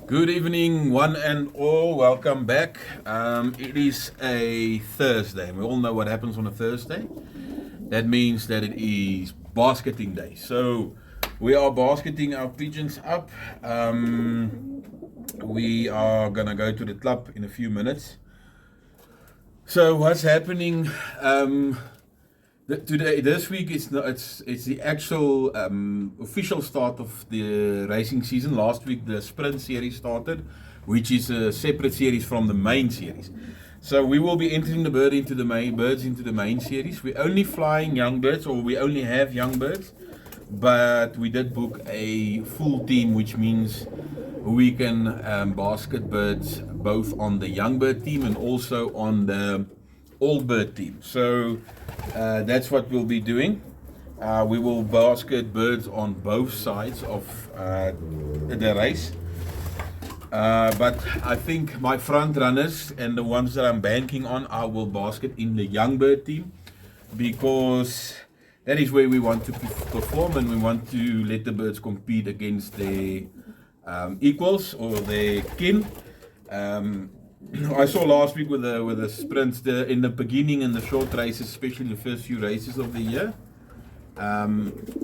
Good evening, one and all. Welcome back. It is a Thursday. We all know what happens on a Thursday. That means that it is basketing day. So we are basketing our pigeons up. We are gonna go to the club in a few minutes. So what's happening? Today, this week, it's the actual official start of the racing season. Last week, the sprint series started, which is a separate series from the main series. So we will be entering the birds into the main series. We're only flying young birds, or we only have young birds, but we did book a full team, which means we can basket birds both on the young bird team and also on the old bird team. So that's what we'll be doing. We will basket birds on both sides of the race. But I think my front runners and the ones that I'm banking on, I will basket in the young bird team, because that is where we want to perform, and we want to let the birds compete against their equals or their kin. I saw last week with the sprints, in the beginning and the short races, especially the first few races of the year,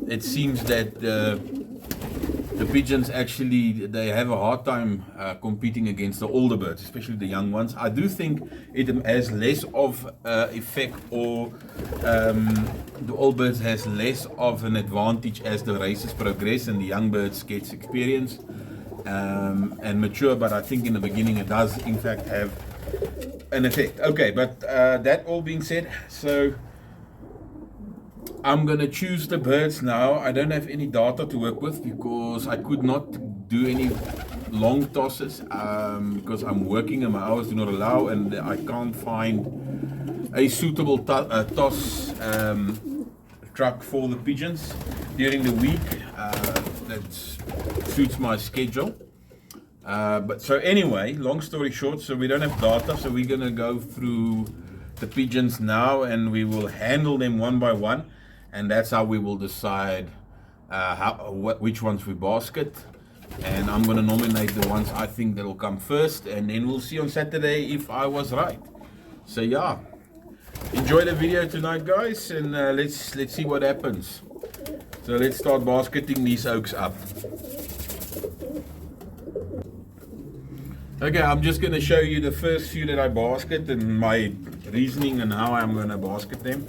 it seems that the pigeons actually, they have a hard time competing against the older birds, especially the young ones. I do think it has less of effect, or the old birds has less of an advantage as the races progress and the young birds get experience and mature, but I think in the beginning it does in fact have an effect. Okay, but that all being said, so I'm gonna choose the birds now. I don't have any data to work with because I could not do any long tosses because I'm working and my hours do not allow, and I can't find a suitable toss truck for the pigeons during the week that suits my schedule. But so anyway, long story short, so we don't have data, so we're gonna go through the pigeons now and we will handle them one by one, and that's how we will decide which ones we basket. And I'm gonna nominate the ones I think that will come first, and then we'll see on Saturday if I was right. So yeah, enjoy the video tonight, guys, and let's see what happens. So let's start basketing these oaks up. Okay, I'm just going to show you the first few that I basket and my reasoning and how I'm going to basket them.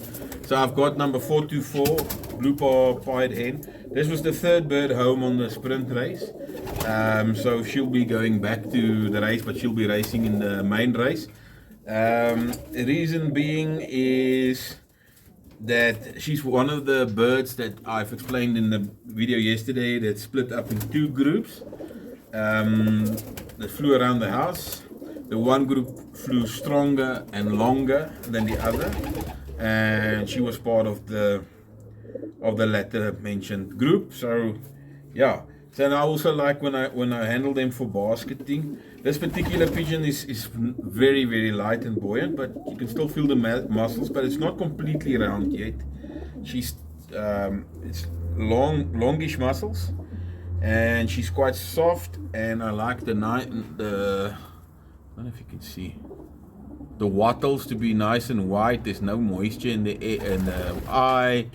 So I've got number 424, blue pied hen. This was the third bird home on the sprint race. So she'll be going back to the race, but she'll be racing in the main race. The reason being is that she's one of the birds that I've explained in the video yesterday that split up in two groups that flew around the house. The one group flew stronger and longer than the other, and she was part of the latter mentioned group. So yeah, so I also like when I handle them for basketing. This particular pigeon is very, very light and buoyant, but you can still feel the muscles, but it's not completely round yet. She's it's longish muscles, and she's quite soft, and I like the I don't know if you can see the wattles to be nice and white. There's no moisture in the eye,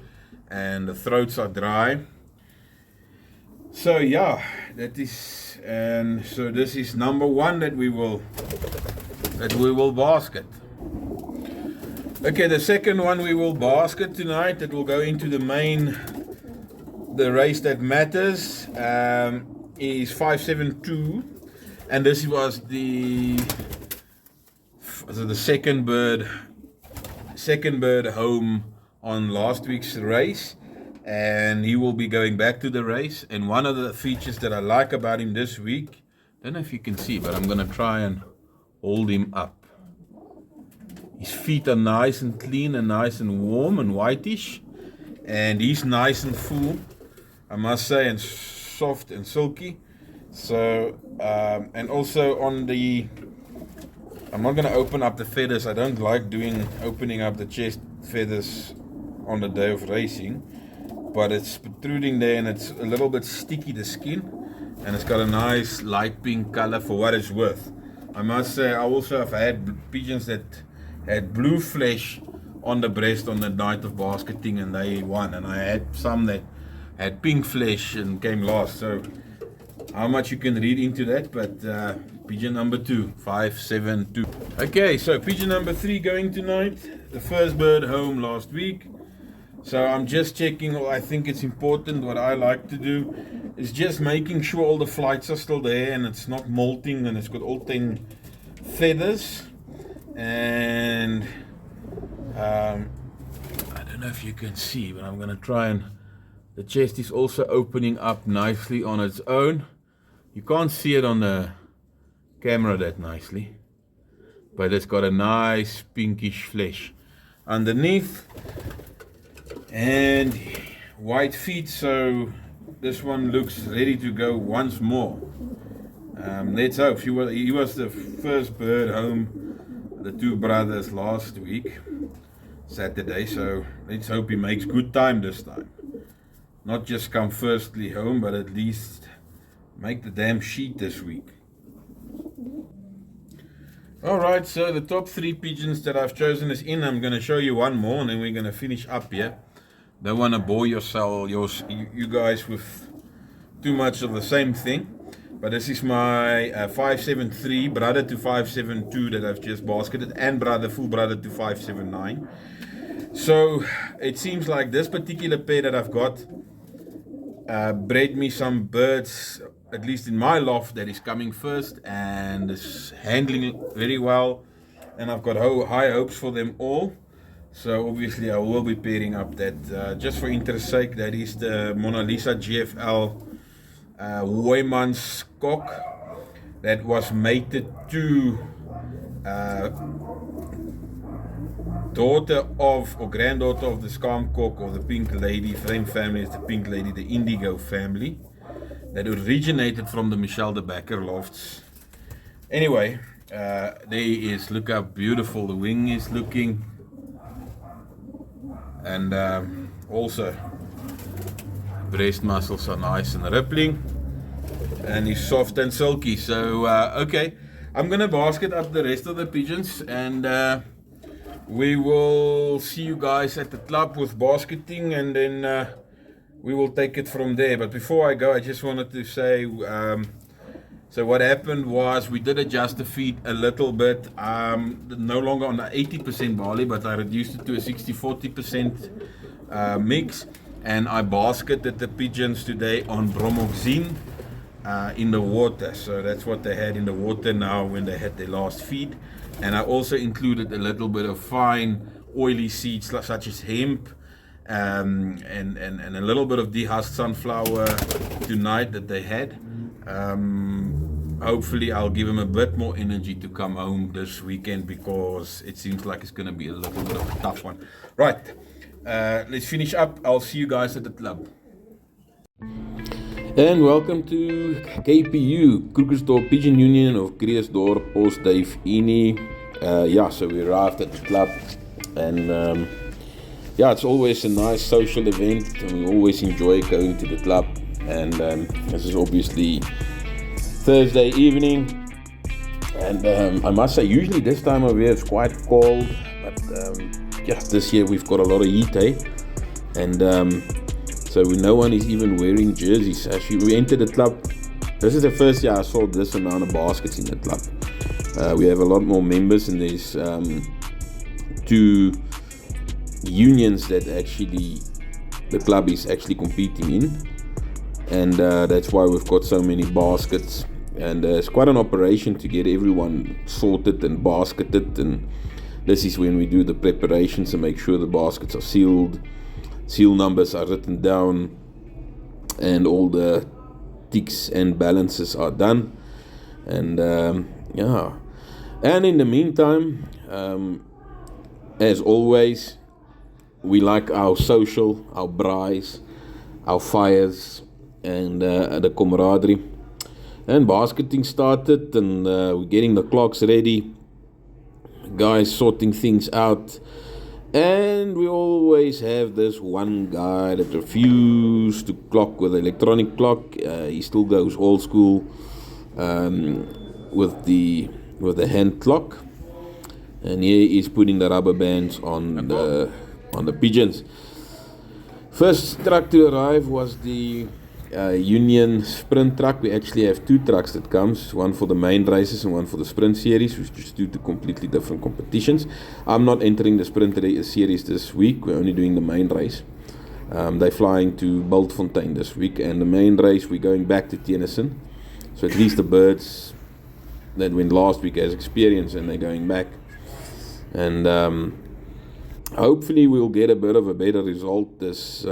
and the throats are dry. So yeah, that is, and so this is number one that we will basket. Okay, the second one we will basket tonight, that will go into the race that matters, is 572, and this was the second bird home on last week's race, and he will be going back to the race. And one of the features that I like about him this week, I don't know if you can see, but I'm gonna try and hold him up. His feet are nice and clean and nice and warm and whitish, and he's nice and full, I must say, and soft and silky. So and also on the, I'm not going to open up the feathers. I don't like opening up the chest feathers on the day of racing, but it's protruding there and it's a little bit sticky, the skin, and it's got a nice light pink color for what it's worth. I must say, I also have had pigeons that had blue flesh on the breast on the night of basketing and they won, and I had some that had pink flesh and came last. So how much you can read into that, but pigeon number 2, 572. Okay, so pigeon number 3 going tonight. The first bird home last week. So I'm just checking. I think it's important. What I like to do is just making sure all the flights are still there and it's not molting and it's got all 10 feathers. And I don't know if you can see, but I'm going to try and... The chest is also opening up nicely on its own. You can't see it on the camera that nicely, but it's got a nice pinkish flesh underneath and white feet, so this one looks ready to go once more. Let's hope. He was the first bird home, the 2 brothers, last week, Saturday, so let's hope he makes good time this time. Not just come firstly home, but at least make the damn sheet this week. Alright, so the top 3 pigeons that I've chosen is in. I'm going to show you one more and then we're going to finish up here. Don't want to bore you guys with too much of the same thing. But this is my 573 brother to 572 that I've just basketed, and full brother to 579. So it seems like this particular pair that I've got bred me some birds, at least in my loft, that is coming first and is handling very well, and I've got high hopes for them all. So obviously I will be pairing up that, just for interest's sake, that is the Mona Lisa GFL Hoymans cock that was mated to daughter of or granddaughter of the Skamkok or the Pink Lady. Frame family is the Pink Lady, the Indigo family that originated from the Michel de Becker lofts. Anyway, there is, look how beautiful the wing is looking, and also breast muscles are nice and rippling, and he's soft and silky. So okay, I'm gonna basket up the rest of the pigeons, and we will see you guys at the club with basketing, and then we will take it from there. But before I go, I just wanted to say, so what happened was we did adjust the feed a little bit, no longer on the 80% barley, but I reduced it to a 60-40% mix, and I basketed the pigeons today on bromoxine in the water. So that's what they had in the water now when they had their last feed. And I also included a little bit of fine oily seeds such as hemp, and a little bit of dehusked sunflower tonight that they had. Hopefully I'll give them a bit more energy to come home this weekend, because it seems like it's going to be a little bit of a tough one. Right, let's finish up. I'll see you guys at the club. And welcome to KPU, Krugersdorp Pigeon Union of Kreersdorp, Postduif, Ini. So we arrived at the club, and it's always a nice social event, and we always enjoy going to the club. And this is obviously Thursday evening, and I must say, usually this time of year it's quite cold, but this year we've got a lot of heat, and so no one is even wearing jerseys. Actually, we entered the club. This is the first year I saw this amount of baskets in the club. We have a lot more members, and there's 2 unions that actually the club is actually competing in, and that's why we've got so many baskets. And it's quite an operation to get everyone sorted and basketed, and this is when we do the preparations and make sure the baskets are sealed, seal numbers are written down, and all the ticks and balances are done. And and in the meantime, as always, we like our social, our braais, our fires, and the camaraderie. And basketing started, and we're getting the clocks ready, guys sorting things out, And we always have this one guy that refused to clock with an electronic clock. He still goes old school um, with the hand clock, and he is putting the rubber bands on the pigeons. First truck to arrive was the Union Sprint truck. We actually have two trucks that comes, one for the main races and one for the Sprint series, which is due to completely different competitions. I'm not entering the Sprint series this week. We're only doing the main race. They're flying to Bultfontein this week, and the main race we're going back to Tennyson. So at least the birds that went last week has experience, and they're going back. And hopefully we'll get a bit of a better result this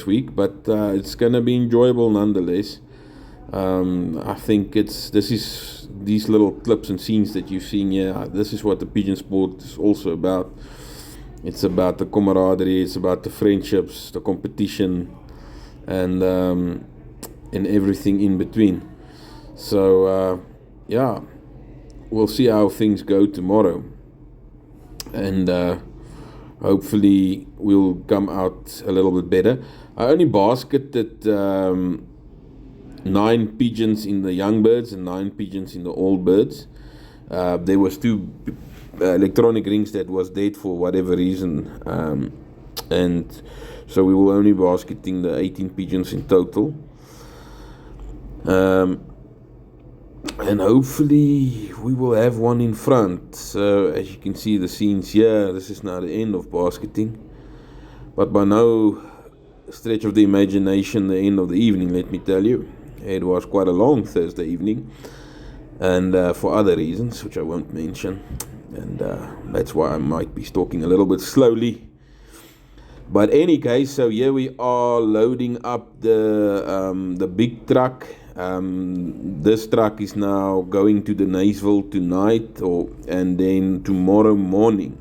week, but it's gonna be enjoyable nonetheless. I think these little clips and scenes that you've seen here. This is what the pigeon sport is also about. It's about the camaraderie, it's about the friendships, the competition, and everything in between. So yeah, we'll see how things go tomorrow, and hopefully we'll come out a little bit better. I only basketed 9 pigeons in the young birds and 9 pigeons in the old birds. There was 2 electronic rings that was dead for whatever reason, and so we were only basketing the 18 pigeons in total. And hopefully we will have one in front. So as you can see the scenes here, this is now the end of basketing, but by no stretch of the imagination the end of the evening, let me tell you. It was quite a long Thursday evening, and for other reasons which I won't mention, and that's why I might be talking a little bit slowly. But any case, so here we are loading up the big truck. This truck is now going to the Naysville tonight, and then tomorrow morning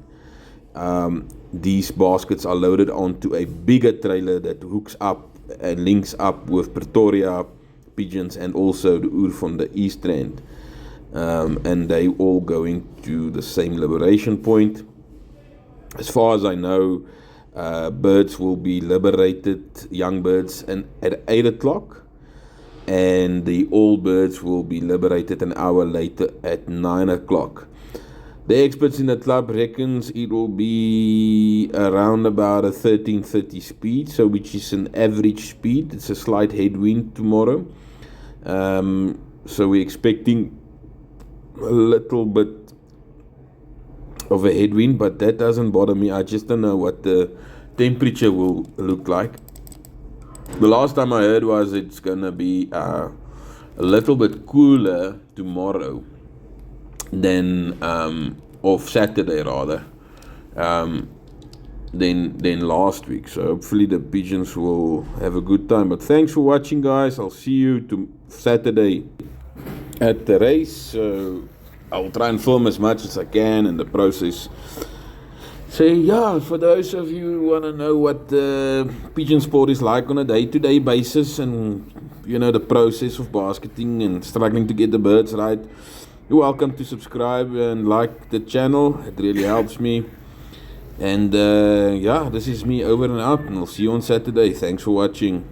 these baskets are loaded onto a bigger trailer that hooks up and links up with Pretoria pigeons and also the Oer from the East Rand, and they all going to the same liberation point. As far as I know, birds will be liberated, young birds, and at 8 o'clock, and the old birds will be liberated an hour later at 9 o'clock. The experts in the club reckons it will be around about a 13:30 speed, so which is an average speed. It's a slight headwind tomorrow, so we're expecting a little bit of a headwind, but that doesn't bother me. I just don't know what the temperature will look like. The last time I heard was it's gonna be a little bit cooler tomorrow than of Saturday rather, than last week. So hopefully the pigeons will have a good time. But thanks for watching, guys. I'll see you to Saturday at the race. I'll try and film as much as I can in the process. So yeah, for those of you who want to know what the pigeon sport is like on a day-to-day basis, and you know the process of basketing and struggling to get the birds right, you're welcome to subscribe and like the channel. It really helps me. And yeah, this is me over and out, and I'll see you on Saturday. Thanks for watching.